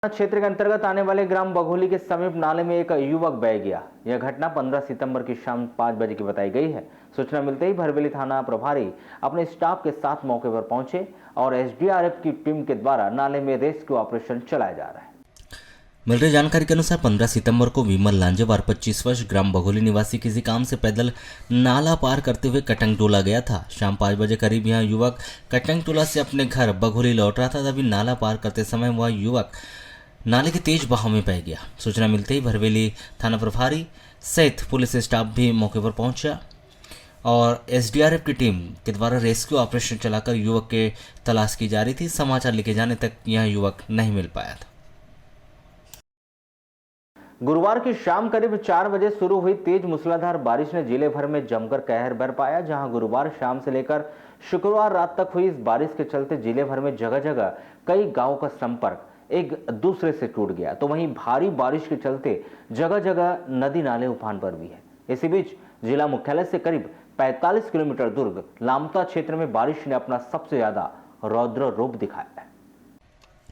क्षेत्र के अंतर्गत आने वाले ग्राम बघोली के समीप नाले में एक युवक बह गया। यह घटना 15 सितंबर की शाम 5 बजे की बताई गई है। सूचना मिलते ही भरवेली थाना प्रभारी अपने स्टाफ के साथ मौके पर पहुंचे और एसडीआरएफ की टीम के द्वारा नाले में रेस्क्यू ऑपरेशन चलाया जा रहा है। मिल रही जानकारी के अनुसार 15 सितंबर को विमल लांजेवार 25 वर्ष ग्राम बघोली निवासी किसी काम से पैदल नाला पार करते हुए कटंग टोला गया था। शाम 5 बजे करीब यह युवक कटंग टोला से अपने घर बघोली लौट रहा था। तभी नाला पार करते समय वह युवक नाले के तेज बहाव में बह गया। सूचना मिलते ही भरवेली थाना प्रभारी सहित पुलिस स्टाफ भी मौके पर पहुंचा और एसडीआरएफ की टीम के द्वारा रेस्क्यू ऑपरेशन चलाकर युवक के तलाश की जा रही थी। समाचार लिखे जाने तक यह युवक नहीं मिल पाया था। गुरुवार की शाम करीब 4 बजे शुरू हुई तेज मूसलाधार बारिश ने जिले भर में जमकर कहर बरपाया। जहां गुरुवार शाम से लेकर शुक्रवार रात तक हुई इस बारिश के चलते जिले भर में जगह जगह कई गांवों का संपर्क एक दूसरे से टूट गया, तो वहीं भारी बारिश के चलते जगह जगह नदी नाले उफान पर भी है। इसी बीच जिला मुख्यालय से करीब 45 किलोमीटर दूर लामता क्षेत्र में बारिश ने अपना सबसे ज्यादा रौद्र रूप दिखाया है।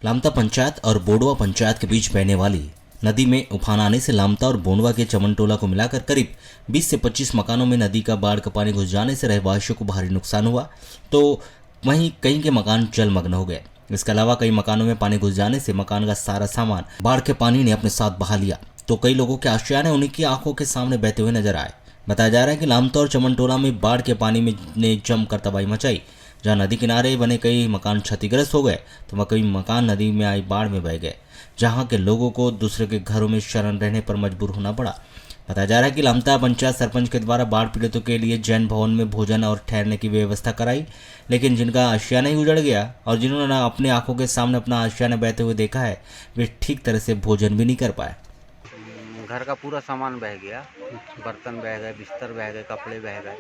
लामता पंचायत और बोडवा पंचायत के बीच बहने वाली नदी में उफान आने से लामता और बोंडवा के चमनटोला को मिलाकर करीब 20 से 25 मकानों में नदी का बाढ़ का पानी घुस जाने से रहवासियों को भारी नुकसान हुआ, तो वहीं कई के मकान जलमग्न हो गए। इसके अलावा कई मकानों में पानी घुस जाने से मकान का सारा सामान बाढ़ के पानी ने अपने साथ बहा लिया, तो कई लोगों के आशियाने उन्हीं की आंखों के सामने बहते हुए नजर आए। बताया जा रहा है कि लामता और चमनटोला में बाढ़ के पानी में ने जमकर तबाही मचाई। जहां नदी किनारे बने कई मकान क्षतिग्रस्त हो गए, तो वह कई मकान नदी में आई बाढ़ में बह गए, जहां के लोगों को दूसरे के घरों में शरण रहने पर मजबूर होना पड़ा। बताया जा रहा है कि लामता पंचायत सरपंच के द्वारा बाढ़ पीड़ितों के लिए जैन भवन में भोजन और ठहरने की व्यवस्था कराई, लेकिन जिनका आशियाना ही उजड़ गया और जिन्होंने अपनी आंखों के सामने अपना आशियाना बहते हुए देखा है, वे ठीक तरह से भोजन भी नहीं कर पाए। घर का पूरा सामान बह गया, बर्तन बह गए, बिस्तर बह गए, कपड़े बह गए,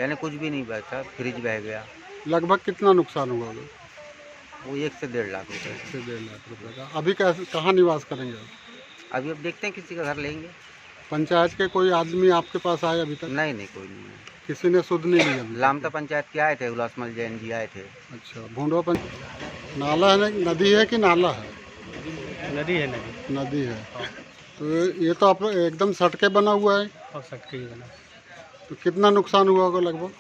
यानी कुछ भी नहीं बचा। फ्रिज बह गया। लगभग कितना नुकसान हुआ होगा? वो 1 से 1.5 लाख रुपए। 1 से 1.5 लाख रुपए का। अभी कैसे कहाँ निवास करेंगे आप? अभी अब देखते हैं, किसी का घर लेंगे। पंचायत के कोई आदमी आपके पास आए अभी तक? नहीं, कोई नहीं है। किसी ने सुध नहीं लिया? लामता पंचायत के आए थे, उलासमल जैन जी आए थे। अच्छा, भूंडवा पंचायत नाला है, नदी है कि नाला है? नदी है। नदी है। तो ये तो आप एकदम सटके बना हुआ है। और सटके ही बना। तो कितना नुकसान हुआ होगा लगभग?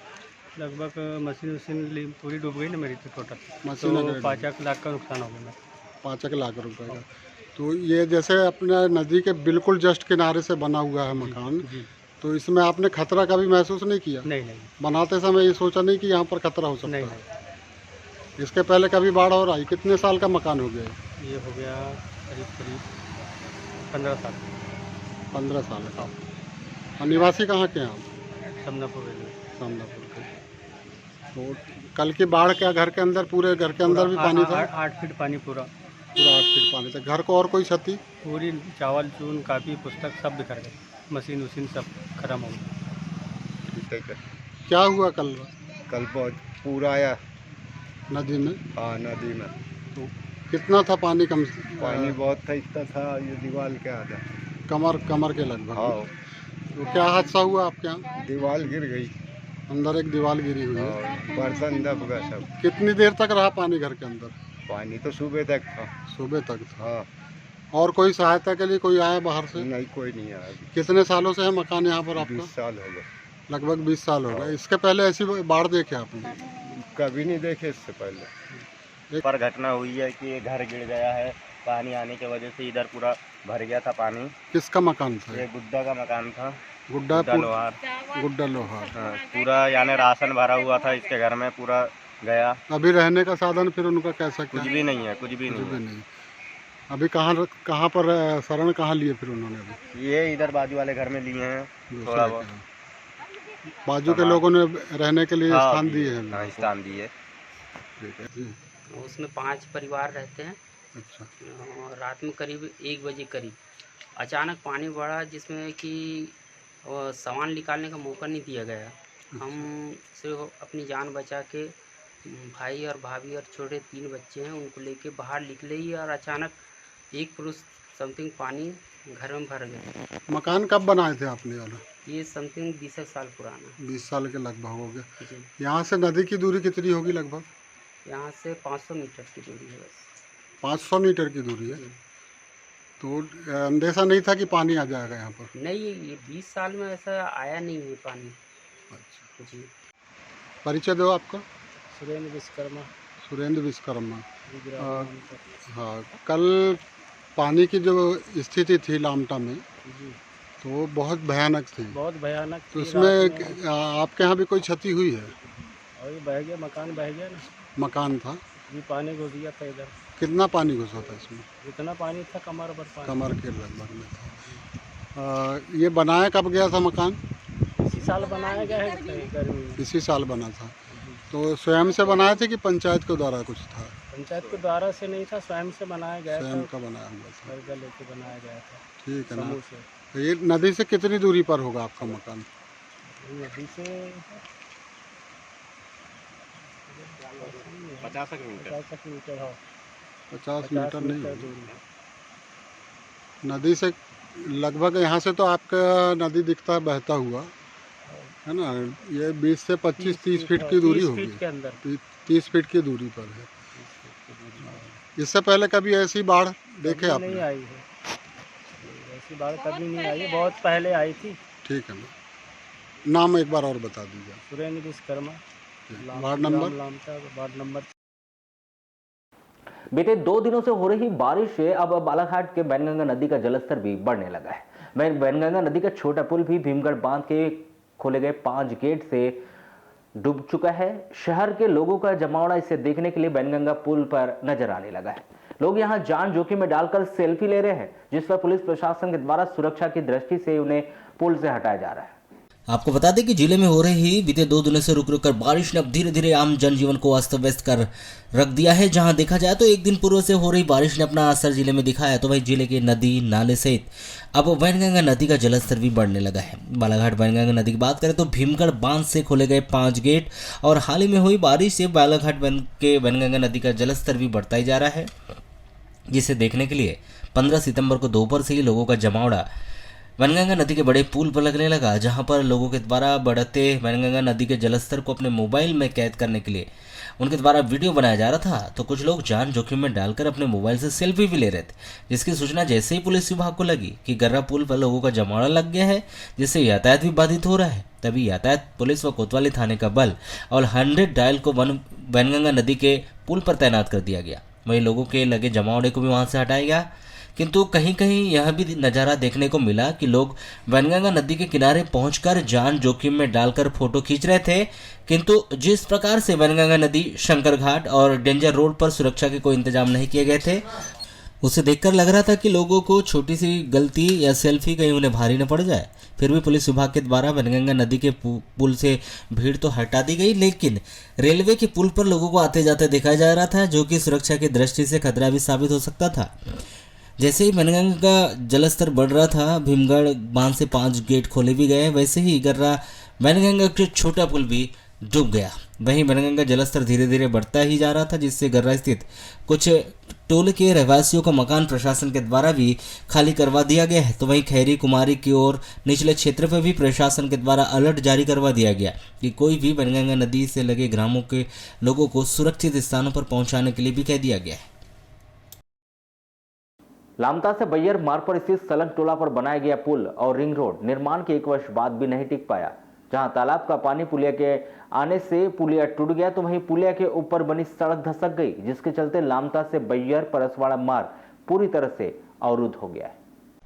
मशीन पूरी डूब गई ना मेरी, तो टोटल मशीन तो 5 लाख का नुकसान हो गया। 5 लाख रुपए का। तो ये जैसे अपने नदी के बिल्कुल जस्ट किनारे से बना हुआ है मकान, तो इसमें आपने खतरा कभी महसूस नहीं किया? नहीं। बनाते समय ये सोचा नहीं कि यहाँ पर खतरा हो सकता है? नहीं। इसके पहले कभी बाढ़ और आई? कितने साल का मकान हो गया? ये हो गया करीब 15 साल। 15 साल का। और निवासी कहाँ के हैं आप? समनापुर रेलवे। सामनापुर के। तो कल की बाढ़ क्या घर के अंदर, पूरे घर के अंदर भी पानी था? 8 फीट पानी पूरा 8 फीट पानी था। घर को और कोई क्षति? पूरी चावल चून कापी पुस्तक सब बिखर गए, मशीन सब खत्म हो गई। क्या हुआ कल? कल बहुत पूरा आया नदी में? हाँ, नदी में। तो कितना था पानी? कम पानी बहुत था, इतना था ये दीवार के आधा, कमर के लगभग। हाँ। तो क्या हादसा हुआ आपके यहाँ? दीवार गिर गई, अंदर एक दीवार गिरी हुई है। बर्तन दब गया सब। कितनी देर तक रहा पानी घर के अंदर? पानी तो सुबह तक था। सुबह तक था। हाँ। और कोई सहायता के लिए कोई आया बाहर से? नहीं, कोई नहीं आया। कितने सालों से है मकान यहाँ पर आपका? 20 साल हो गए। लगभग 20 साल हो गए। इसके पहले ऐसी बाढ़ देखे आपने? कभी नहीं देखे इससे पहले। पर घटना हुई है कि ये घर गिर गया है, पानी आने की वजह से इधर पूरा भर गया था पानी। किसका मकान था? ये गुड्डा का मकान था। गुड्डा लोहार। गुड्डा लोहार। हाँ, पूरा यानी राशन भरा हुआ था इसके घर में, पूरा गया। अभी रहने का साधन फिर उनका कैसा? कुछ भी नहीं है, कुछ भी नहीं। अभी कहाँ पर शरण कहाँ लिए फिर उन्होंने? अभी ये इधर बाजू वाले घर में लिए हैं, थोड़ा बहुत। बाजू के लोगों ने रहने के लिए स्थान दिए हैं? हाँ, स्थान दिए। उसमें 5 परिवार रहते हैं। अच्छा। रात में करीब 1 बजे करीब अचानक पानी बढ़ा, जिसमें कि सामान निकालने का मौका नहीं दिया गया। हम सिर्फ अपनी जान बचा के भाई और भाभी और छोटे 3 बच्चे हैं, उनको लेके बाहर निकले ही और अचानक 1 पुरुष समथिंग पानी घर में भर गया। मकान कब बनाए थे आपने वाला? ये समथिंग 20 साल पुराना। 20 साल के लगभग हो गए। यहाँ से नदी की दूरी कितनी होगी लगभग? यहाँ से 500 मीटर की दूरी है बस। 500 मीटर की दूरी है। तो अंदेशा नहीं था कि पानी आ जाएगा यहाँ पर? नहीं, ये 20 साल में ऐसा आया नहीं है पानी। जी। परिचय दो आपका। सुरेंद्र विश्वकर्मा। सुरेंद्र विश्वकर्मा। गुजरात आ, नाम का। हाँ, कल पानी की जो स्थिति थी लामटा में, जी, तो वो बहुत भयानक थी। बहुत भयानक तो थी। उसमें रात में आपके यहाँ भी कोई क्षति हुई है? और ये बह गया, मकान बह गया ना। मकान था? जी, पानी घुस गया था इधर। कितना पानी घुसा था इसमें? जितना पानी था कमर भर पानी। कमर के लगभग में था। ये बनाया कब गया था मकान? इसी साल बनाया गया है गर्मी में। इसी साल बना था। तो स्वयं से बनाए थे कि पंचायत के द्वारा कुछ था? पंचायत के द्वारा से नहीं था, स्वयं से बनाया गया स्वयं था। का बनाया हुआ था। कर्जा लेके बनाया गया था ठीक है ना। समूह से। तो ये नदी से कितनी दूरी पर होगा आपका मकान? नदी से 50 मीटर। 50 मीटर हो। 50 मीटर नहीं मीटर होगी। दूरी। नदी से लगभग यहाँ से तो आपका नदी दिखता है बहता हुआ, है ना। ये 20 से 25-30 फीट की दूरी 30 होगी। फीट के अंदर। 30 फीट की दूरी पर है। इससे पहले कभी ऐसी बाढ़ देखे कभी आपने? नहीं आई है, ऐसी बाढ़ कभी नहीं आई है, बहुत पहले आई थी। ठीक है ना। नाम एक बार और बता दीजिए। Surendra Vishwakarma. Ward number? Lamta, ward number. बीते 2 दिनों से हो रही बारिश से अब बालाघाट के वैनगंगा नदी का जलस्तर भी बढ़ने लगा है। वैनगंगा नदी का छोटा पुल भी भीमगढ़ बांध के खोले गए 5 गेट से डूब चुका है। शहर के लोगों का जमावड़ा इसे देखने के लिए वैनगंगा पुल पर नजर आने लगा है। लोग यहां जान जोखिम में डालकर सेल्फी ले रहे हैं, जिस पर पुलिस प्रशासन के द्वारा सुरक्षा की दृष्टि से उन्हें पुल से हटाया जा रहा है। आपको बता दें कि जिले में हो रही बीते 2 दिनों से रुक रुक कर बारिश ने अब धीरे धीरे आम जनजीवन को अस्त व्यस्त कर रख दिया है। जहां देखा जाए तो एक दिन पूर्व से हो रही बारिश ने अपना असर जिले में दिखाया, तो वही जिले के नदी नाले सहित अब वैनगंगा नदी का जलस्तर भी बढ़ने लगा है। बालाघाट वैनगंगा नदी की बात करें तो भीमगढ़ बांध से खोले गए 5 गेट और हाल ही में हुई बारिश से बालाघाट के वैनगंगा नदी का जलस्तर भी बढ़ता ही जा रहा है, जिसे देखने के लिए 15 सितंबर को दोपहर से ही लोगों का जमावड़ा वैनगंगा नदी के बड़े पुल पर लगने लगा, जहां पर लोगों के द्वारा बढ़ते वैनगंगा नदी के जलस्तर को अपने मोबाइल में कैद करने के लिए उनके द्वारा वीडियो बनाया जा रहा था। तो कुछ लोग जान जोखिम में डालकर अपने मोबाइल से सेल्फी भी ले रहे थे, जिसकी सूचना जैसे ही पुलिस विभाग को लगी कि गर्रा पुल पर लोगों का जमावड़ा लग गया है, जिससे यातायात भी बाधित हो रहा है, तभी यातायात पुलिस व कोतवाली थाने का बल और 100 डायल को वैनगंगा नदी के पुल पर तैनात कर दिया गया। वहीं लोगों के लगे जमावड़े को भी वहां से हटाया गया, किंतु कहीं कहीं यह भी नज़ारा देखने को मिला कि लोग वैनगंगा नदी के किनारे पहुंचकर जान जोखिम में डालकर फोटो खींच रहे थे। किंतु जिस प्रकार से वैनगंगा नदी, शंकर घाट और डेंजर रोड पर सुरक्षा के कोई इंतजाम नहीं किए गए थे, उसे देखकर लग रहा था कि लोगों को छोटी सी गलती या सेल्फी कहीं उन्हें भारी न पड़ जाए। फिर भी पुलिस विभाग के द्वारा वैनगंगा नदी के पुल से भीड़ तो हटा दी गई, लेकिन रेलवे के पुल पर लोगों को आते जाते देखा जा रहा था, जो कि सुरक्षा की दृष्टि से खतरा भी साबित हो सकता था। जैसे ही वैनगंगा का जलस्तर बढ़ रहा था, भीमगढ़ बांध से 5 गेट खोले भी गए, वैसे ही गर्रा वैनगंगा के छोटा पुल भी डूब गया। वहीं वैनगंगा जलस्तर धीरे धीरे बढ़ता ही जा रहा था, जिससे गर्रा स्थित कुछ टोल के रहवासियों का मकान प्रशासन के द्वारा भी खाली करवा दिया गया है। तो वहीं खैरी कुमारी की ओर निचले क्षेत्र पर भी प्रशासन के द्वारा अलर्ट जारी करवा दिया गया कि कोई भी वैनगंगा नदी से लगे ग्रामों के लोगों को सुरक्षित स्थानों पर पहुंचाने के लिए भी कह दिया गया है। लामता से बैयर मार्ग पर स्थित सलंग टोला पर बनाया गया पुल और रिंग रोड निर्माण के 1 वर्ष बाद भी नहीं टिक पाया। जहां तालाब का पानी पुलिया के आने से पुलिया टूट गया, तो वहीं पुलिया के ऊपर बनी सड़क धसक गई, जिसके चलते लामता से बैयर परसवाड़ा मार्ग पूरी तरह से अवरुद्ध हो गया है।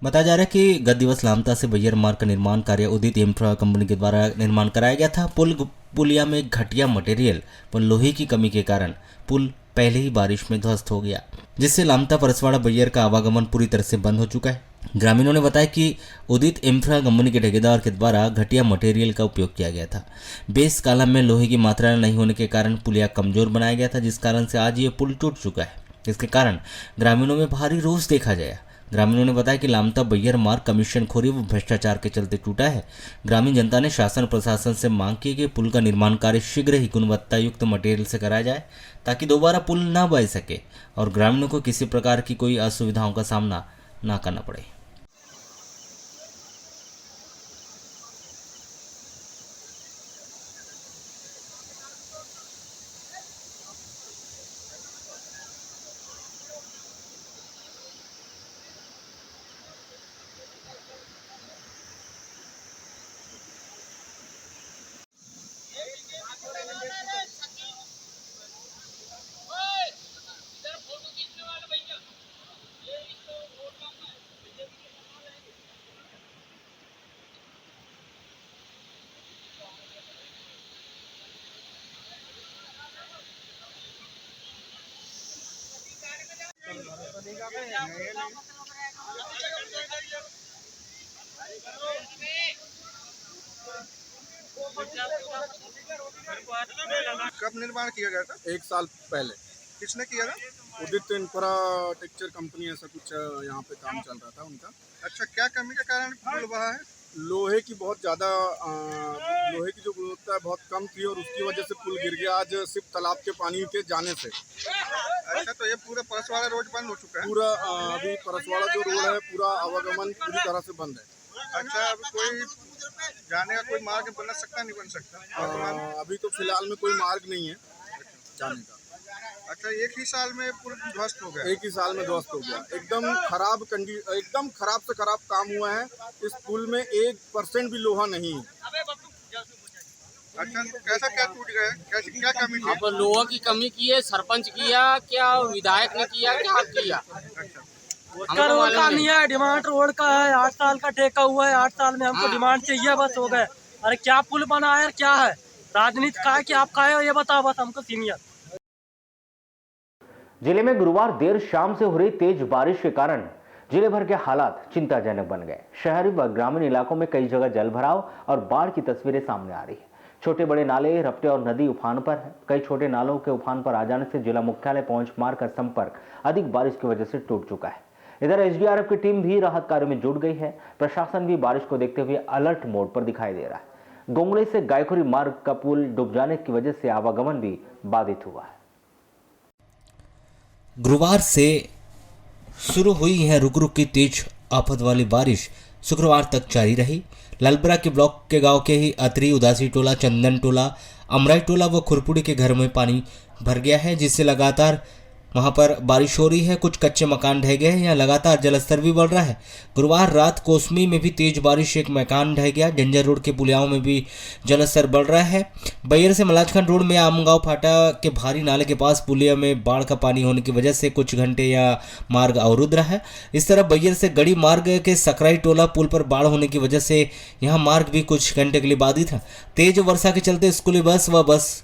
बताया जा रहा है कि गत दिवस लामता से बैयर मार्ग का निर्माण कार्य उदित इंफ्रा कंपनी के द्वारा निर्माण कराया गया था। पुलिया में घटिया मटेरियल व लोहे की कमी के कारण पुल पहले ही बारिश में ध्वस्त हो गया, जिससे लामता परसवाड़ा बैयर का आवागमन पूरी तरह से बंद हो चुका है। ग्रामीणों ने बताया कि उदित इंफ्रा कंपनी के ठेकेदार के द्वारा घटिया मटेरियल का उपयोग किया गया था। बेस कालम में लोहे की मात्रा नहीं होने के कारण पुलिया कमजोर बनाया गया था, जिस कारण से आज ये पुल टूट चुका है। इसके कारण ग्रामीणों में भारी रोष देखा गया। ग्रामीणों ने बताया कि लामता बैयर मार्ग कमीशनखोरी व भ्रष्टाचार के चलते टूटा है। ग्रामीण जनता ने शासन प्रशासन से मांग की कि पुल का निर्माण कार्य शीघ्र ही गुणवत्ता युक्त मटेरियल से कराया जाए, ताकि दोबारा पुल न बह सके और ग्रामीणों को किसी प्रकार की कोई असुविधाओं का सामना न करना पड़े। कब निर्माण किया गया था? 1 साल पहले। किसने किया था? उदित इंफ्रास्ट्रक्चर कंपनी ऐसा कुछ यहाँ पे काम चल रहा था उनका। अच्छा, क्या कमी के कारण पुल बहा है? लोहे की बहुत ज़्यादा लोहे की जो गुणवत्ता है बहुत कम थी और उसकी वजह से पुल गिर गया आज सिर्फ तालाब के पानी के जाने से। अच्छा, तो ये पूरा परसवाड़ा रोड बंद हो चुका है? पूरा अभी परसवाड़ा जो रोड है पूरा आवागमन पूरी तरह से बंद है। अच्छा, अब कोई जाने का कोई मार्ग बन सकता नहीं बन सकता? अभी तो फिलहाल में कोई मार्ग नहीं है जाने का। अच्छा, एक ही साल में पुल ध्वस्त हो गया? 1 ही साल में ध्वस्त हो गया। एकदम खराब से खराब काम हुआ है। इस पुल में 1% भी लोहा नहीं है। अच्छा, तो कैसा क्या टूट गया? कैसी क्या कमी थी? अब लोहा की कमी की है, सरपंच किया क्या, विधायक ने किया क्या किया? उसका रोड का नहीं है, डिमांड रोड का है। 8 साल का ठेका हुआ है, 8 साल में हमको डिमांड चाहिए, बस हो गए। अरे क्या पुल बना है, क्या है राजनीति का है कि आप का है, ये बताओ बस हमको सीनियर। जिले में गुरुवार देर शाम से हो रही तेज बारिश के कारण जिले भर के हालात चिंताजनक बन गए। शहरी व ग्रामीण इलाकों में कई जगह जलभराव और बाढ़ की तस्वीरें सामने आ रही है। छोटे बड़े नाले, रपटे और नदी उफान पर है। कई छोटे नालों के उफान पर आ जाने से जिला मुख्यालय पहुंच मार्ग का संपर्क अधिक बारिश की वजह से टूट चुका है। इधर एसडीआरएफ की टीम भी राहत कार्य में जुट गई है। प्रशासन भी बारिश को देखते हुए अलर्ट मोड पर दिखाई दे रहा है। गोंगले से गायखुरी मार्ग का पुल डूब जाने की वजह से आवागमन भी बाधित हुआ है। गुरुवार से शुरू हुई है रुक रुक की तेज आफत वाली बारिश शुक्रवार तक जारी रही। लालबरा के ब्लॉक के गांव के ही अतरी, उदासी टोला, चंदन टोला, अमराई टोला व खुरपुड़ी के घर में पानी भर गया है, जिससे लगातार वहां पर बारिश हो रही है। कुछ कच्चे मकान ढह गए हैं। यहाँ लगातार जलस्तर भी बढ़ रहा है। गुरुवार रात कोसमी में भी तेज बारिश, एक मकान ढह गया। जंजर रोड के पुलियाओं में भी जलस्तर बढ़ रहा है। बैयर से मलाजखंड रोड में आमगांव फाटा के भारी नाले के पास पुलिया में बाढ़ का पानी होने की वजह से कुछ घंटे या मार्ग अवरुद्ध रहा है। इस तरह बैयर से गड़ी मार्ग के सकराई टोला पुल पर बाढ़ होने की वजह से यहाँ मार्ग भी कुछ घंटे के लिए बाधित है। तेज वर्षा के चलते स्कूली बस व बस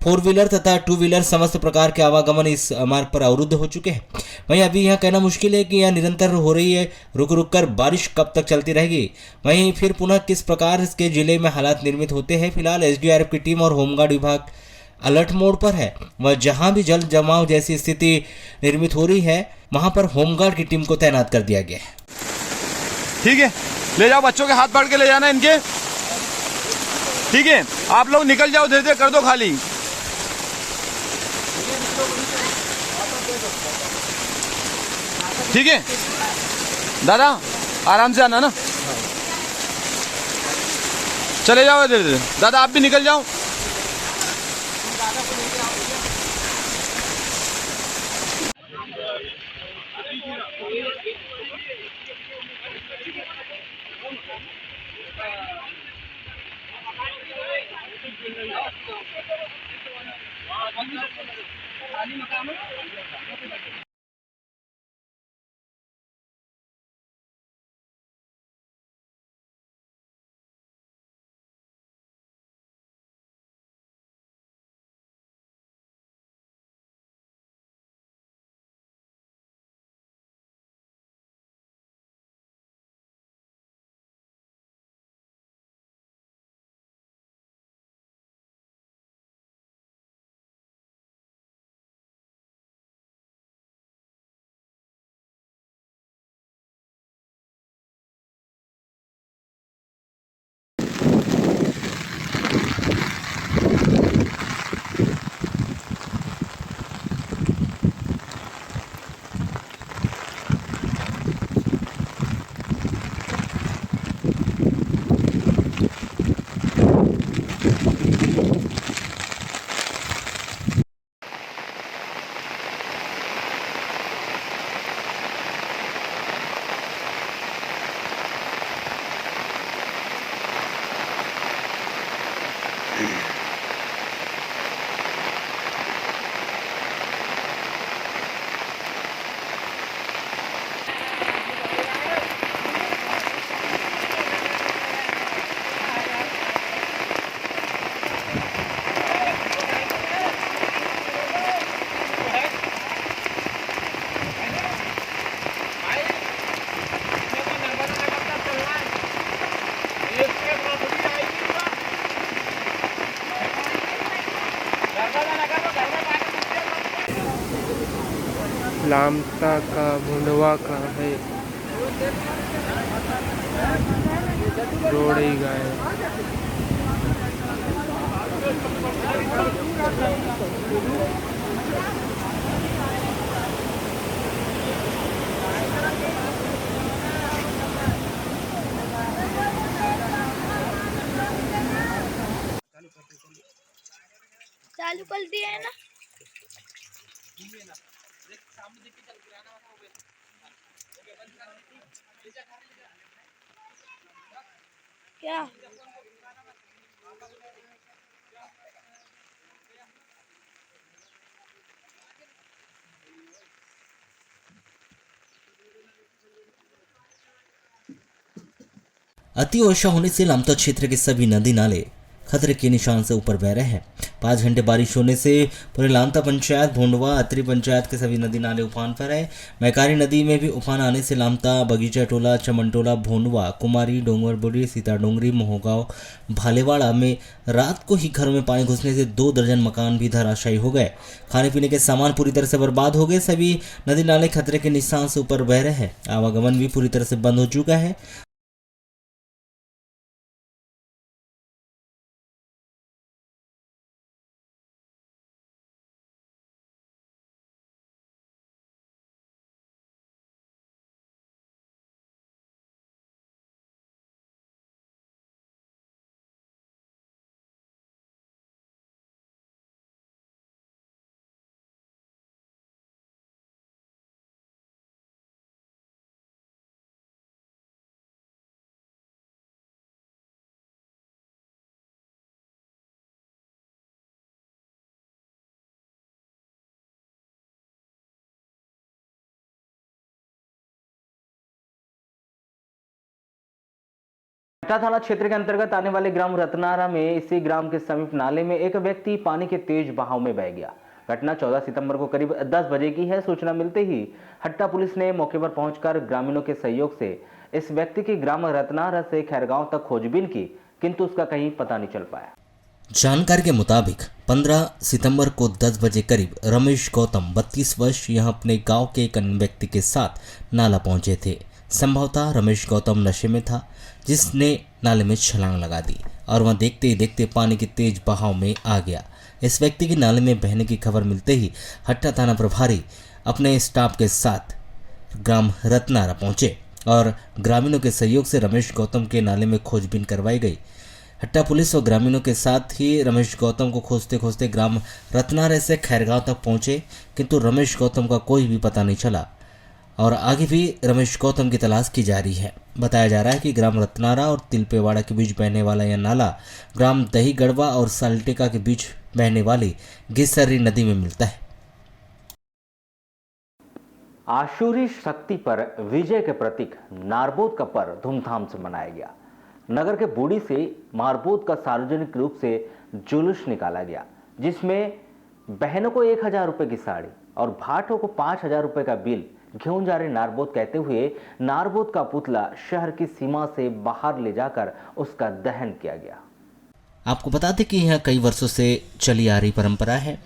4 व्हीलर तथा 2 व्हीलर समस्त प्रकार के आवागमन इस मार्ग पर अवरुद्ध हो चुके हैं। वहीं अभी यह कहना मुश्किल है कि यह निरंतर हो रही है रुक रुक कर बारिश कब तक चलती रहेगी। वहीं फिर पुनः किस प्रकार इसके जिले में हालात निर्मित होते हैं। फिलहाल एसडीआरएफ की टीम और होमगार्ड विभाग अलर्ट मोड पर है। वह जहां भी जल जमाव जैसी स्थिति निर्मित हो रही है वहां पर होमगार्ड की टीम को तैनात कर दिया गया है। ठीक है, ले जाओ, बच्चों के हाथ पकड़ के ले जाना इनके। ठीक है, आप लोग निकल जाओ, धीरे धीरे कर दो खाली। ठीक है दादा, आराम से आना ना। चले जाओ धीरे धीरे। दादा आप भी निकल जाओ। लामता का भुंडवा का है, रोड ही गए। चालू कर दिया है ना। क्या अति वर्षा होने से लामता क्षेत्र के सभी नदी नाले खतरे के निशान से ऊपर बह रहे हैं। 5 घंटे बारिश होने से पूरे लामता पंचायत, भोंडवा, अत्री पंचायत के सभी नदी नाले उफान पर है। मैकारी नदी में भी उफान आने से लामता, बगीचा टोला, चमनटोला, भोंडवा, कुमारी, डोंगरबुड़ी, सीताडोंगरी, मोहगांव, भालेवाड़ा में रात को ही घरों में पानी घुसने से 2 दर्जन मकान भी धराशायी हो गए। खाने पीने के सामान पूरी तरह से बर्बाद हो गए। सभी नदी नाले खतरे के निशान से ऊपर बह रहे हैं। आवागमन भी पूरी तरह से बंद हो चुका है। हट्टा थाना क्षेत्र के अंतर्गत आने वाले ग्राम रत्नारा में इसी ग्राम के समीप नाले में एक व्यक्ति पानी के तेज बहाव में बह गया। घटना 14 सितंबर को करीब 10 बजे की है। सूचना मिलते ही हट्टा पुलिस ने मौके पर पहुंचकर ग्रामीणों के सहयोग से इस व्यक्ति की ग्राम रत्नारा से खैरगांव तक खोजबीन की, किंतु उसका कहीं पता नहीं चल पाया। जानकारी के मुताबिक 15 सितंबर को 10 बजे करीब रमेश गौतम 32 वर्ष यहां अपने गांव के एक अन्य व्यक्ति के साथ नाला पहुंचे थे। संभवतः रमेश गौतम नशे में था, जिसने नाले में छलांग लगा दी और वहां देखते ही देखते पानी के तेज बहाव में आ गया। इस व्यक्ति की नाले में बहने की खबर मिलते ही हट्टा थाना प्रभारी अपने स्टाफ के साथ ग्राम रत्नारा पहुंचे और ग्रामीणों के सहयोग से रमेश गौतम के नाले में खोजबीन करवाई गई। हट्टा पुलिस और ग्रामीणों के साथ ही रमेश गौतम को खोजते खोजते ग्राम रत्नारा से खैरगांव तक पहुंचे, किंतु रमेश गौतम का कोई भी पता नहीं चला और आगे भी रमेश गौतम की तलाश की जा रही है। बताया जा रहा है कि ग्राम रत्नारा और तिलपेवाड़ा के बीच बहने वाला यह नाला ग्राम दही गढ़वा और साल्टिका के बीच बहने वाली गिसरी नदी में मिलता है। आशुरी शक्ति पर विजय के प्रतीक नारबोद का पर्व धूमधाम से मनाया गया। नगर के बूढ़ी से मारबोद का सार्वजनिक रूप से जुलूस निकाला गया, जिसमें बहनों को 1000 रुपए की साड़ी और भाटों को 5000 रुपए का बिल घेऊन जा रहे नारबोद कहते हुए नारबोद का पुतला शहर की सीमा से बाहर ले जाकर उसका दहन किया गया। आपको बता दें कि यह कई वर्षों से चली आ रही परंपरा है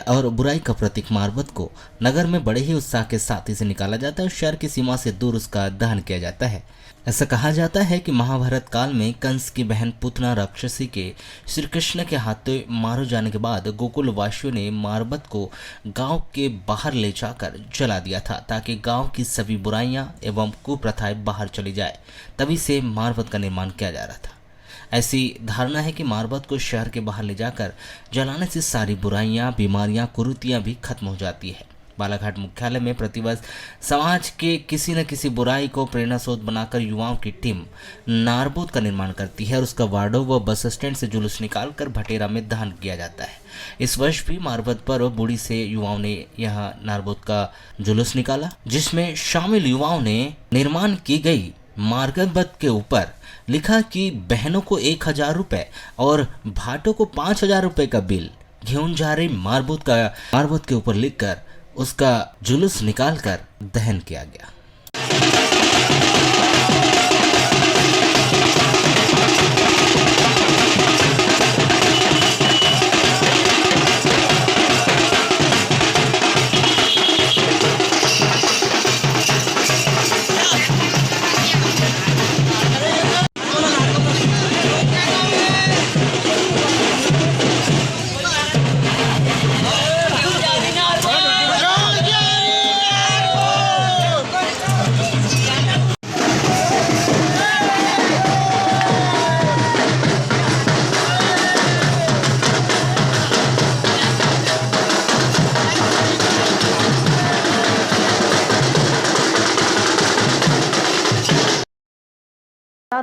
और बुराई का प्रतीक मारबोद को नगर में बड़े ही उत्साह के साथ इसे निकाला जाता है और शहर की सीमा से दूर उसका दहन किया जाता है। ऐसा कहा जाता है कि महाभारत काल में कंस की बहन पुतना राक्षसी के श्री कृष्ण के हाथों मारे जाने के बाद गोकुल वासियों ने मारबोद को गांव के बाहर ले जाकर जला दिया था, ताकि गांव की सभी बुराइयां एवं कुप्रथाएं बाहर चली जाए। तभी से मारबोद का निर्माण किया जा रहा था। ऐसी धारणा है कि मारबोद को शहर के बाहर ले जाकर जलाने से सारी बुराइयां, बीमारियां, कुरीतियां भी खत्म हो जाती है। बालाघाट मुख्यालय में प्रतिवर्ष समाज के किसी न किसी बुराई को प्रेरणा स्रोत बनाकर युवाओं की टीम नारबोद का निर्माण करती है और उसका वार्डों व बस स्टैंड से जुलूस निकालकर भटेरा में दहन किया जाता है। इस वर्ष भी मारबोद पर बूढ़ी से युवाओं ने यहां नारबोद का जुलूस निकाला, जिसमें शामिल युवाओं ने निर्माण की गई मारबोद के ऊपर लिखा कि बहनों को 1000 रुपए और भाटों को 5000 रुपए का बिल घेऊन जा रही मारबोद के ऊपर लिखकर उसका जुलूस निकालकर दहन किया गया।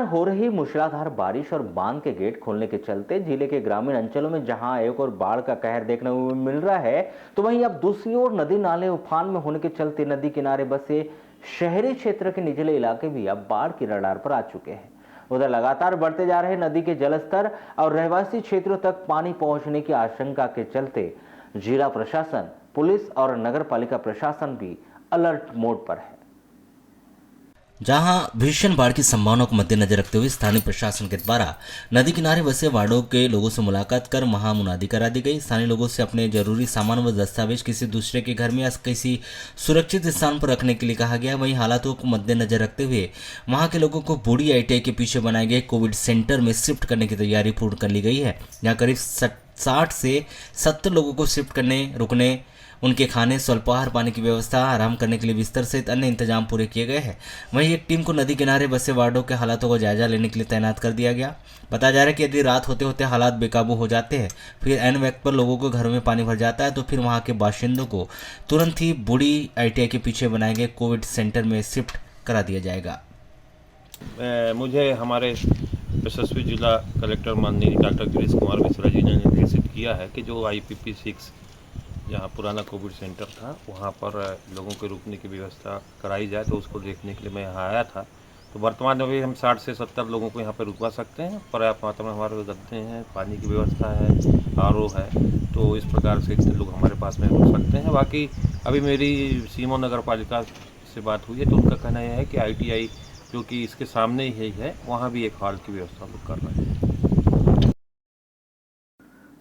हो रही मूसलाधार बारिश और बांध के गेट खोलने के चलते जिले के ग्रामीण अंचलों में जहां एक और बाढ़ का कहर देखने को मिल रहा है, तो वहीं अब दूसरी ओर नदी नाले उफान में होने के चलते नदी किनारे बसे शहरी क्षेत्र के निचले इलाके भी अब बाढ़ की रडार पर आ चुके हैं। उधर लगातार बढ़ते जा रहे नदी के जलस्तर और रहवासी क्षेत्रों तक पानी पहुंचने की आशंका के चलते जिला प्रशासन, पुलिस और नगर पालिका प्रशासन भी अलर्ट मोड पर है। जहां भीषण बाढ़ की संभावना को मद्देनजर रखते हुए स्थानीय प्रशासन के द्वारा नदी किनारे बसे वार्डों के लोगों से मुलाकात कर महामुनादी करा दी गई। स्थानीय लोगों से अपने जरूरी सामान व दस्तावेज किसी दूसरे के घर में या किसी सुरक्षित स्थान पर रखने के लिए कहा गया। वहीं हालातों को मद्देनजर रखते हुए वहां के लोगों को बूढ़ी ITI के पीछे बनाए गए कोविड सेंटर में शिफ्ट करने की तैयारी पूर्ण कर ली गई है। यहाँ करीब 60 से 70 लोगों को शिफ्ट करने, रुकने, उनके खाने, स्वल्पाहार पानी की व्यवस्था, आराम करने के लिए बिस्तर सहित अन्य इंतजाम पूरे किए गए हैं। वहीं एक टीम को नदी किनारे बसे वार्डों के हालातों को जायजा लेने के लिए तैनात कर दिया गया। बताया जा रहा है कि यदि रात होते होते हालात बेकाबू हो जाते हैं, फिर ऐन वक्त पर लोगों को घरों में पानी भर जाता है, तो फिर वहां के बाशिंदों को तुरंत ही बूढ़ी ITI के पीछे बनाए गए कोविड सेंटर में शिफ्ट करा दिया जाएगा। मुझे हमारे यशस्वी जिला कलेक्टर माननीय डॉक्टर गिरीश कुमार मिश्रा जी ने निर्देशित किया है कि जो IPP 6 जहाँ पुराना कोविड सेंटर था वहाँ पर लोगों के रुकने की व्यवस्था कराई जाए, तो उसको देखने के लिए मैं यहाँ आया था। तो वर्तमान में भी हम 60 से 70 लोगों को यहाँ पर रुकवा सकते हैं। पर्याप्त मात्रा में हमारे गद्दे हैं, पानी की व्यवस्था है, RO है, तो इस प्रकार से लोग हमारे पास में रुक सकते हैं। बाकी अभी मेरी सीमो नगर पालिका से बात हुई है, तो उनका कहना यह है कि ITI जो कि इसके सामने ही है, वहाँ भी एक हॉल की व्यवस्था लोग कर रहे हैं।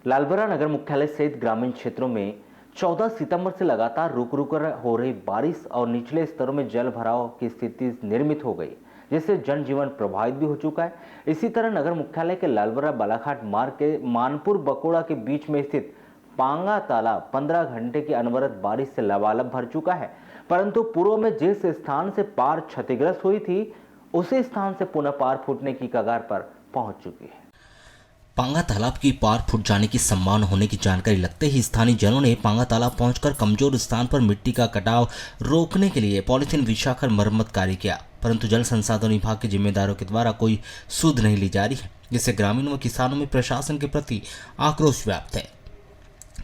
लालबरा नगर मुख्यालय सहित ग्रामीण क्षेत्रों में 14 सितंबर से लगातार रुक कर हो रही बारिश और निचले स्तरों में जल भराव की स्थिति निर्मित हो गई, जिससे जनजीवन प्रभावित भी हो चुका है। इसी तरह नगर मुख्यालय के लालबरा बालाघाट मार्ग के मानपुर बकोड़ा के बीच में स्थित पांगा तालाब 15 घंटे की अनवरत बारिश से लबालब भर चुका है, परंतु पूर्व में जिस स्थान से पार क्षतिग्रस्त हुई थी, उसी स्थान से पुनः पार फूटने की कगार पर पहुंच चुकी है। पांगा तालाब की पार फूट जाने की संभावना होने की जानकारी लगते ही स्थानीय जनों ने पांगा तालाब पहुंचकर कमजोर स्थान पर मिट्टी का कटाव रोकने के लिए पॉलिथीन बिछाकर मरम्मत कार्य किया, परंतु जल संसाधन विभाग के जिम्मेदारों के द्वारा कोई सुध नहीं ली जा रही है, जिससे ग्रामीणों व किसानों में प्रशासन के प्रति आक्रोश व्याप्त है।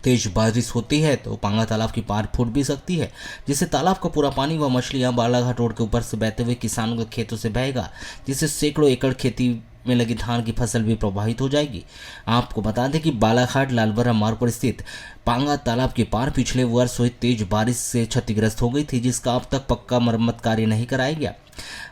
तेज बारिश होती है तो पांगा तालाब की पार फूट भी सकती है, जिससे तालाब का पूरा पानी व मछलियां बालाघाट रोड के ऊपर से बहते हुए किसानों के खेतों से बहेगा, जिससे सैकड़ों एकड़ खेती में लगी धान की फसल भी प्रभावित हो जाएगी। आपको बता दें कि बालाघाट लालबरा मार्ग पर स्थित पांगा तालाब के पार पिछले वर्ष हुई तेज बारिश से क्षतिग्रस्त हो गई थी, जिसका अब तक पक्का मरम्मत कार्य नहीं कराया गया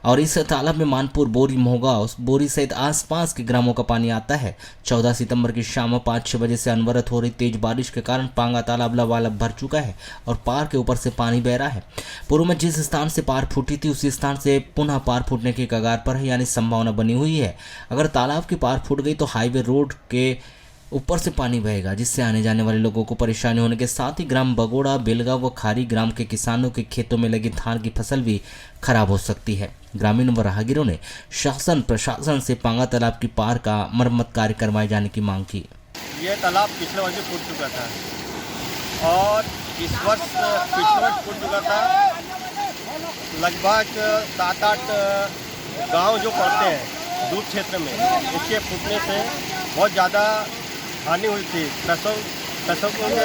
और इस तालाब में मानपुर, बोरी, मोहगांव, बोरी सहित आसपास के ग्रामों का पानी आता है। 14 सितंबर की शाम 5-6 बजे से अनवरत हो रही तेज बारिश के कारण पांगा तालाब लबालब भर चुका है और पार के ऊपर से पानी बह रहा है। पूर्व में जिस स्थान से पार फूटी थी उसी स्थान से पुनः पार फूटने की कगार पर है, यानी संभावना बनी हुई है। अगर तालाब की पार फूट गई तो हाईवे रोड के ऊपर से पानी बहेगा, जिससे आने जाने वाले लोगों को परेशानी होने के साथ ही ग्राम बगोड़ा, बेलगांव व खारी ग्राम के किसानों के खेतों में लगी धान की फसल भी खराब हो सकती है। ग्रामीण व राहगीरों ने शासन प्रशासन से पांगा तालाब की पार का मरम्मत कार्य करवाए जाने की मांग की। ये तालाब पिछले वर्ष फूट चुका था और इस वर्ष पिछले वर्ष फूट चुका था। लगभग 7-8 गांव जो पड़ते हैं दूर क्षेत्र में, इसके फूटने से बहुत ज़्यादा हानि हुई थी। कृषकों के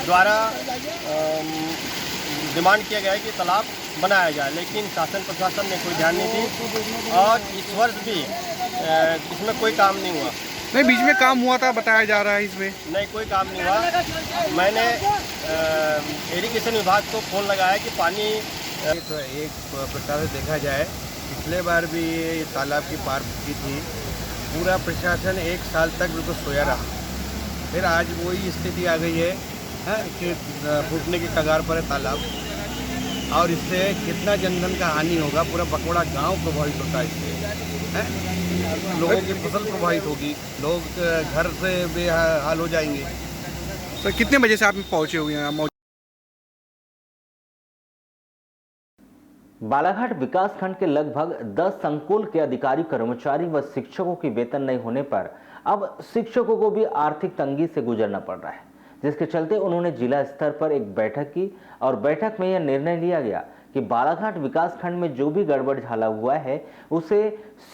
द्वारा डिमांड किया गया है कि तालाब बनाया जाए, लेकिन शासन प्रशासन ने कोई ध्यान नहीं दी और इस वर्ष भी इसमें कोई काम नहीं हुआ। नहीं, बीच में काम हुआ था बताया जा रहा है, इसमें नहीं कोई काम नहीं हुआ। मैंने इरिगेशन विभाग को फ़ोन लगाया कि पानी तो एक प्रकार से देखा जाए, पिछले बार भी ये तालाब की पार फूटी थी, पूरा प्रशासन 1 साल तक बिल्कुल सोया रहा। फिर आज वही स्थिति आ गई है कि फूटने की कगार पर है तालाब और इससे कितना जनधन का हानि होगा। पूरा बकोड़ा गांव प्रभावित होता है इससे, लोगों की फसल प्रभावित होगी, लोग घर से बेहाल हो जाएंगे। तो कितने बजे से आप पहुँचे हुए हैं? बालाघाट विकास खंड के लगभग 10 संकुल के अधिकारी, कर्मचारी व शिक्षकों की वेतन नहीं होने पर अब शिक्षकों को भी आर्थिक तंगी से गुजरना पड़ रहा है, जिसके चलते उन्होंने जिला स्तर पर एक बैठक की और बैठक में यह निर्णय लिया गया कि बालाघाट विकासखंड में जो भी गड़बड़ झाला हुआ है उसे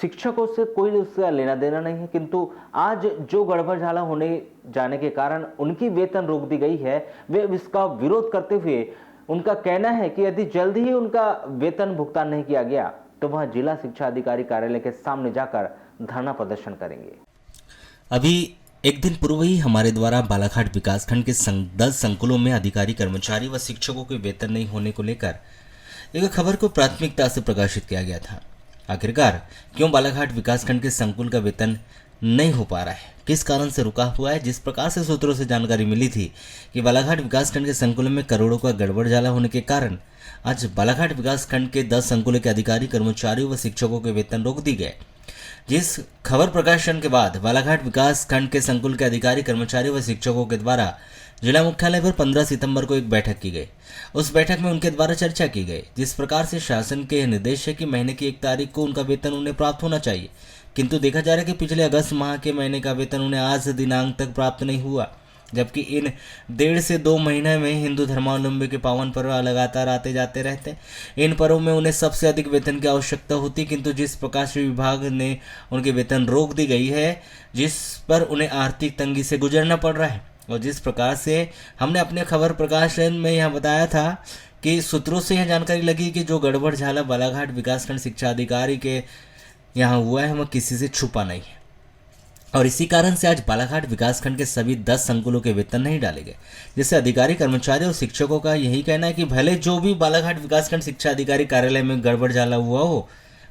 शिक्षकों से कोई उसका लेना देना नहीं है, किंतु आज जो गड़बड़ झाला होने जाने के कारण उनकी वेतन रोक दी गई है, वे इसका विरोध करते हुए उनका कहना है कि यदि जल्द ही उनका वेतन भुगतान नहीं किया गया तो वह जिला शिक्षा अधिकारी कार्यालय के सामने जाकर धरना प्रदर्शन करेंगे। अभी एक दिन पूर्व ही हमारे द्वारा बालाघाट विकासखंड के 10 संकुलों में अधिकारी, कर्मचारी व शिक्षकों के वेतन नहीं होने को लेकर एक खबर को प्राथमिकता से प्रकाशित किया गया था। आखिरकार क्यों बालाघाट विकासखंड के संकुल का वेतन नहीं हो पा रहा है, किस कारण से रुका हुआ है। जिस प्रकार से सूत्रों से जानकारी मिली थी कि बालाघाट विकासखंड के संकुलों में करोड़ों का गड़बड़ झाला होने के कारण आज बालाघाट विकासखंड के 10 संकुलों के अधिकारी, कर्मचारियों व शिक्षकों के वेतन रोक दिए गए। जिस खबर प्रकाशन के बाद बालाघाट विकासखंड के संकुल के अधिकारी, कर्मचारी व शिक्षकों के द्वारा जिला मुख्यालय पर 15 सितंबर को एक बैठक की गई। उस बैठक में उनके द्वारा चर्चा की गई, जिस प्रकार से शासन के निर्देश है कि महीने की 1 तारीख को उनका वेतन उन्हें प्राप्त होना चाहिए, किंतु देखा जा रहा है कि पिछले अगस्त माह के महीने का वेतन उन्हें आज दिनांक तक प्राप्त नहीं हुआ, जबकि इन 1.5 से 2 महीने में हिंदू धर्मावलंबी के पावन पर्व लगातार आते जाते रहते। इन पर्वों में उन्हें सबसे अधिक वेतन की आवश्यकता होती, किंतु जिस प्रकार से विभाग ने उनके वेतन रोक दी गई है, जिस पर उन्हें आर्थिक तंगी से गुजरना पड़ रहा है। और जिस प्रकार से हमने अपने खबर प्रकाशन में यह बताया था कि सूत्रों से यह जानकारी लगी कि जो गड़बड़ झाला बालाघाट विकासखंड शिक्षा अधिकारी के यहाँ हुआ है वह किसी से छुपा नहीं है, और इसी कारण से आज बालाघाट विकासखंड के सभी 10 संकुलों के वेतन नहीं डाले गए, जिससे अधिकारी, कर्मचारी और शिक्षकों का यही कहना है कि भले जो भी बालाघाट विकासखंड शिक्षा अधिकारी कार्यालय में गड़बड़ झाला हुआ हो,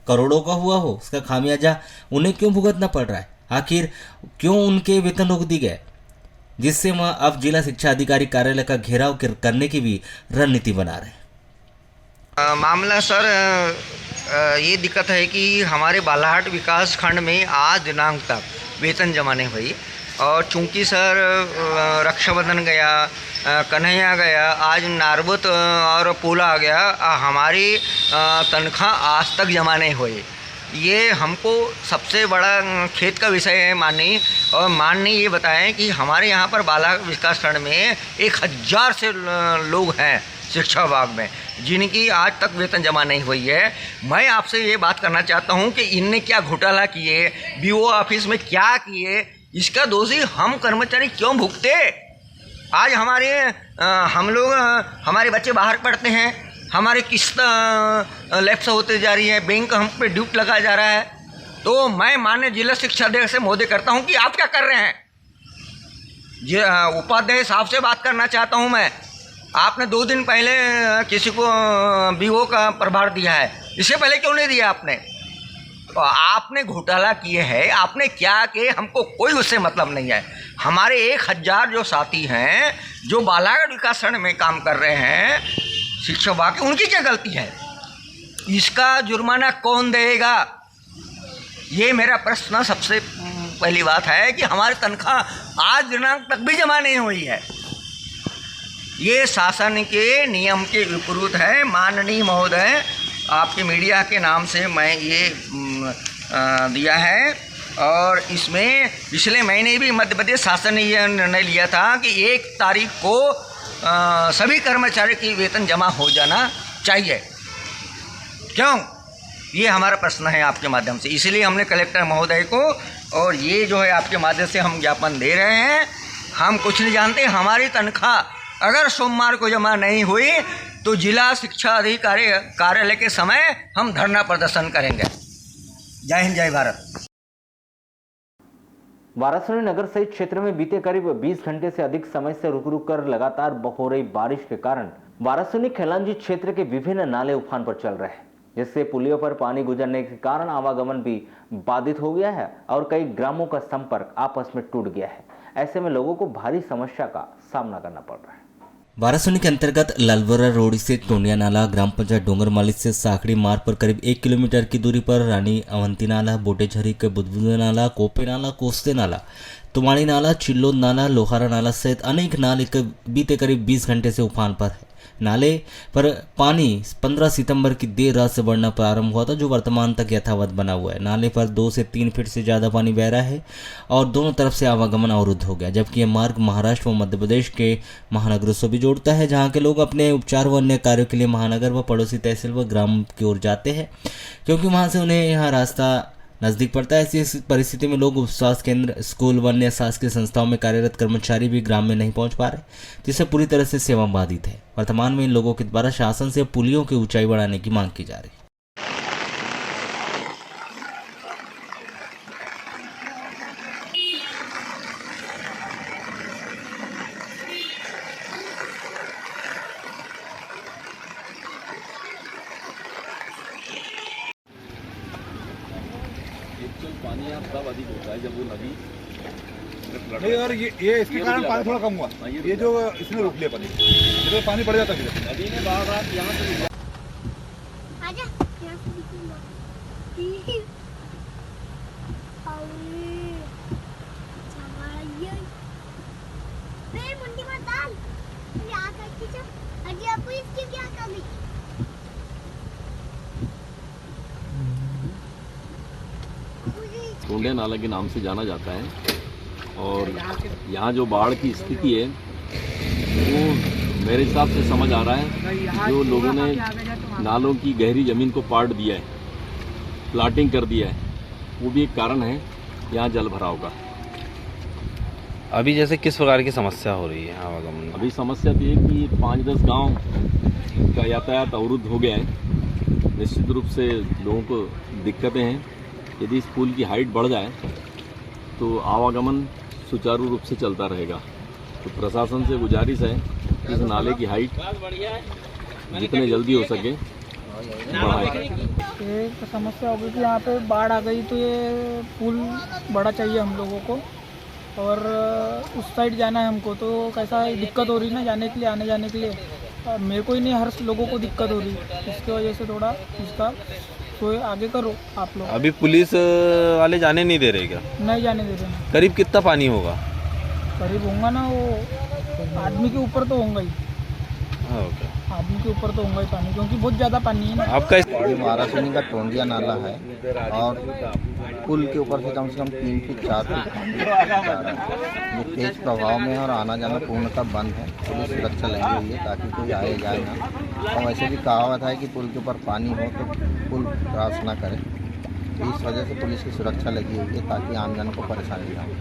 करोड़ों का हुआ हो, उसका खामियाजा उन्हें क्यों भुगतना पड़ रहा है, आखिर क्यों उनके वेतन रोक दिए गए, जिससे वह अब जिला शिक्षा अधिकारी कार्यालय का घेराव करने की भी रणनीति बना रहे हैं। मामला सर ये दिक्कत है कि हमारे बालाघाट विकास खंड में आज दिनांक तक वेतन जमा नहीं हुई, और चूंकि सर रक्षाबंधन गया, कन्हैया गया, आज नारबत और पोला आ गया, हमारी तनख्वाह आज तक जमा नहीं हुई। ये हमको सबसे बड़ा खेत का विषय है माननीय, और माननीय ये बताएं कि हमारे यहाँ पर बालाघाट विकास खंड में 1000 से लोग हैं शिक्षा विभाग में, जिनकी आज तक वेतन जमा नहीं हुई है। मैं आपसे ये बात करना चाहता हूँ कि इनने क्या घोटाला किए, बीओ ऑफिस में क्या किए, इसका दोषी हम कर्मचारी क्यों भुगते। आज हम लोग हमारे बच्चे बाहर पढ़ते हैं, हमारी किस्त लैप्स होते जा रही है, बैंक हम पे ड्यूट लगाया जा रहा है। तो मैं माननीय जिला शिक्षा अध्यक्ष से महोदय करता हूं कि आप क्या कर रहे हैं। उपाध्याय साहब से बात करना चाहता हूं मैं, आपने 2 दिन पहले किसी को बीओ का प्रभार दिया है, इससे पहले क्यों नहीं दिया आपने। तो आपने घोटाला किए हैं, आपने क्या किए हमको कोई उससे मतलब नहीं है। हमारे 1000 जो साथी हैं जो बालाघाट विकास खंड में काम कर रहे हैं शिक्षा विभाग की, उनकी क्या गलती है, इसका जुर्माना कौन देगा, ये मेरा प्रश्न सबसे पहली बात है। कि हमारी तनख्वाह आज दिनांक तक भी जमा नहीं हुई है, ये शासन के नियम के विपरीत है। माननीय महोदय, आपके मीडिया के नाम से मैं ये दिया है, और इसमें पिछले महीने भी मध्य प्रदेश शासन ने यह निर्णय लिया था कि 1 तारीख को सभी कर्मचारी की वेतन जमा हो जाना चाहिए। क्यों, ये हमारा प्रश्न है आपके माध्यम से, इसलिए हमने कलेक्टर महोदय को, और ये जो है आपके माध्यम से हम ज्ञापन दे रहे हैं। हम कुछ नहीं जानते, हमारी तनख्वाह अगर सोमवार को जमा नहीं हुई तो जिला शिक्षा अधिकारी कार्यालय के समय हम धरना प्रदर्शन करेंगे। जय हिंद, जय भारत। वाराणसी नगर सहित क्षेत्र में बीते करीब 20 घंटे से अधिक समय से रुक रुक कर लगातार हो रही बारिश के कारण वाराणसी खैलांजी क्षेत्र के विभिन्न नाले उफान पर चल रहे हैं, जिससे पुलियों पर पानी गुजरने के कारण आवागमन भी बाधित हो गया है और कई ग्रामों का संपर्क आपस में टूट गया है। ऐसे में लोगों को भारी समस्या का सामना करना पड़ रहा है। वाराणसी के अंतर्गत लालवरा रोड से टोनिया नाला, ग्राम पंचायत डोंगरमाली से साखड़ी मार्ग पर करीब 1 किलोमीटर की दूरी पर रानी अवंती नाला, बोटेझरी के बुदबुदे नाला, कोपे नाला, कोस्ते नाला, तुमाड़ी नाला, चिल्लोद नाला, लोहारा नाला सहित अनेक नाले बीते करीब 20 घंटे से उफान पर है। नाले पर पानी 15 सितंबर की देर रात से बढ़ना प्रारंभ हुआ था, जो वर्तमान तक यथावत बना हुआ है। नाले पर 2 से 3 फीट से ज़्यादा पानी बह रहा है और दोनों तरफ से आवागमन अवरुद्ध हो गया, जबकि यह मार्ग महाराष्ट्र व मध्य प्रदेश के महानगरों से भी जोड़ता है, जहाँ के लोग अपने उपचार व अन्य कार्यों के लिए महानगर व पड़ोसी तहसील व ग्राम की ओर जाते हैं, क्योंकि वहाँ से उन्हें यहाँ रास्ता नज़दीक पड़ता है। ऐसी परिस्थिति में लोग स्वास्थ्य केंद्र, स्कूल व अन्य शासकीय संस्थाओं में कार्यरत कर्मचारी भी ग्राम में नहीं पहुंच पा रहे, जिससे पूरी तरह से सेवा बाधित है। वर्तमान में इन लोगों के द्वारा शासन से पुलियों की ऊंचाई बढ़ाने की मांग की जा रही है। पानी यहाँ तब अधिक होता है जब वो नदी नहीं, और ये इसके कारण पानी थोड़ा कम हुआ। ये जो इसने रोक लिया पानी, तो पानी बढ़ जाता है नदी में। बार यहाँ से आजा, यहाँ से दिखूंगा। मुंडी मत डाल, यहाँ तक खींचो। अजी आपको इसकी क्या कमी? टोंडे नाला के नाम से जाना जाता है, और यहाँ जो बाढ़ की स्थिति है वो मेरे हिसाब से समझ आ रहा है, जो लोगों ने नालों की गहरी ज़मीन को पाट दिया है, प्लाटिंग कर दिया है, वो भी एक कारण है यहाँ जल भराव का। अभी जैसे किस प्रकार की समस्या हो रही है आवागमन? अभी समस्या तो ये कि 5-10 गांव का यातायात अवरुद्ध हो गया है। निश्चित रूप से लोगों को दिक्कतें हैं। यदि इस पुल की हाइट बढ़ जाए तो आवागमन सुचारू रूप से चलता रहेगा। तो प्रशासन से गुजारिश है कि इस नाले की हाइट जितने जल्दी हो सके बढ़ाएं। एक समस्या हो गई कि यहाँ पे बाढ़ आ गई, तो ये पुल बड़ा चाहिए हम लोगों को, और उस साइड जाना है हमको, तो कैसा दिक्कत हो रही ना जाने के लिए, आने जाने के लिए। और मेरे को ही नहीं, हर लोगों को दिक्कत हो रही, इसकी वजह से थोड़ा इसका तो आगे करो आप लोग। अभी पुलिस वाले जाने नहीं दे रहे क्या? नहीं जाने दे रहे। करीब कितना पानी होगा? करीब होगा ना, वो आदमी के ऊपर तो होगा ही। ओके, आदमी के ऊपर तो होगा ही पानी, क्योंकि बहुत ज़्यादा पानी है ना। आपका वारासिनी का टोंडिया नाला है, और पुल के ऊपर से कम 3 फीट 4 फीट पानी ये तेज प्रभाव में है, और आना जाना पूर्णतः बंद है। पुलिस सुरक्षा लगी हुई है ताकि कोई आए जाए ना। और वैसे भी कहावत है कि पुल के ऊपर पानी हो तो पुल क्रॉस ना करे, तो इस वजह से पुलिस की सुरक्षा लगी हुई है ताकि आम जन को परेशानी ना हो।